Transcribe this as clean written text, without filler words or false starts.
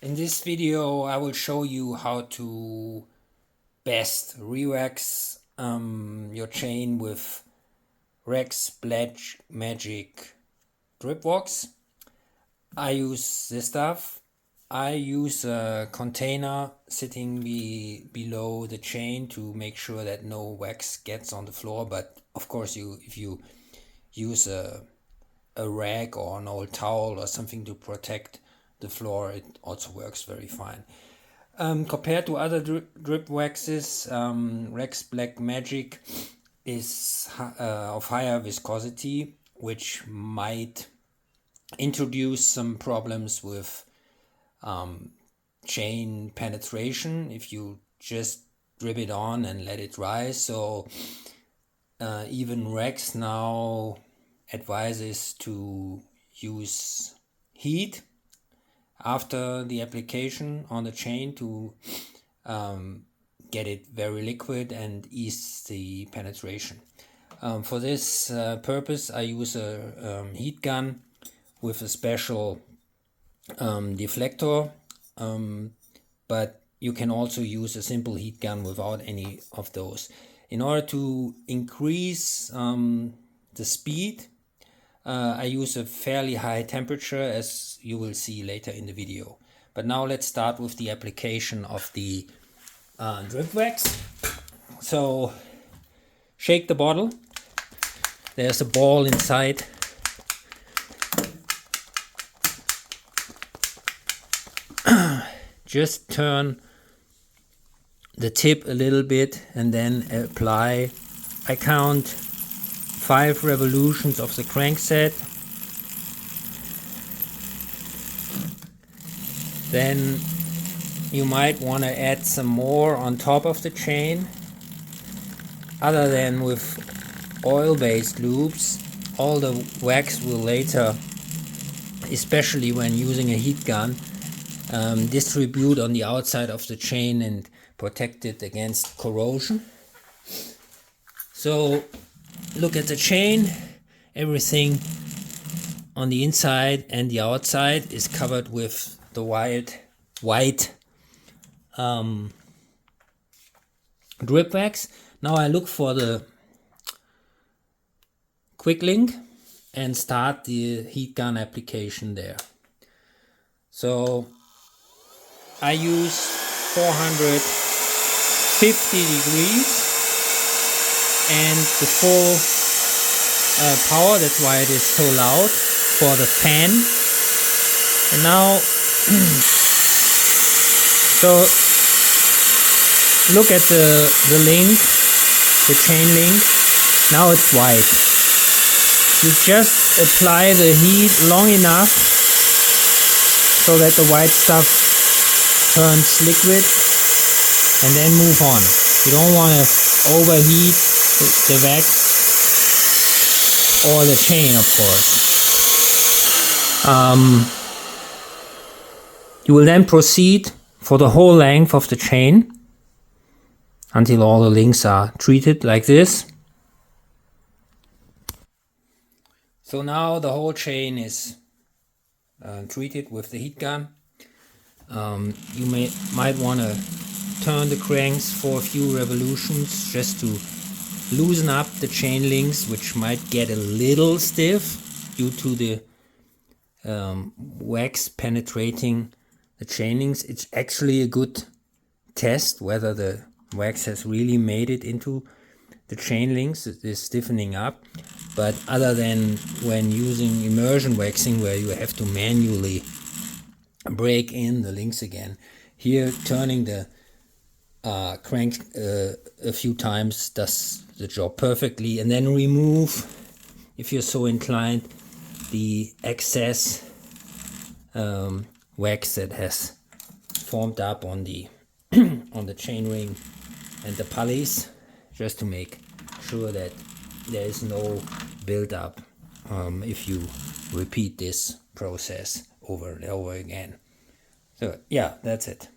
In this video I will show you how to best rewax your chain with Rex Black Magik drip wax. I use this stuff. I use a container sitting below the chain to make sure that no wax gets on the floor, but of course if you use a rag or an old towel or something to protect the floor, it also works very fine. Compared to other drip waxes, Rex Black Magik is of higher viscosity, which might introduce some problems with chain penetration if you just drip it on and let it rise. So even Rex now advises to use heat after the application on the chain to get it very liquid and ease the penetration. For this purpose I use a heat gun with a special deflector, but you can also use a simple heat gun without any of those. In order to increase the speed, I use a fairly high temperature, as you will see later in the video. But now let's start with the application of the drip wax. So shake the bottle. There's a ball inside. Just turn the tip a little bit and then apply. I count 5 revolutions of the crankset. Then you might want to add some more on top of the chain. Other than with oil-based lubes, all the wax will later, especially when using a heat gun, distribute on the outside of the chain and protect it against corrosion. So look at the chain. Everything on the inside and the outside is covered with the white drip wax. Now I look for the quick link and start the heat gun application there. So I use 450 degrees and the full power. That's why it is so loud for the fan. And now so look at the link, the chain link. Now it's white. You just apply the heat long enough so that the white stuff turns liquid and then move on. You don't want to overheat the wax or the chain, of course. You will then proceed for the whole length of the chain until all the links are treated like this. So now the whole chain is treated with the heat gun. You might want to turn the cranks for a few revolutions just to loosen up the chain links, which might get a little stiff due to the wax penetrating the chain links. It's actually a good test whether the wax has really made it into the chain links. It is stiffening up, but other than when using immersion waxing where you have to manually break in the links again, here turning the crank a few times does the job perfectly. And then remove, if you're so inclined, the excess wax that has formed up on the on the chain ring and the pulleys, just to make sure that there is no build-up if you repeat this process over and over again. So yeah, that's it.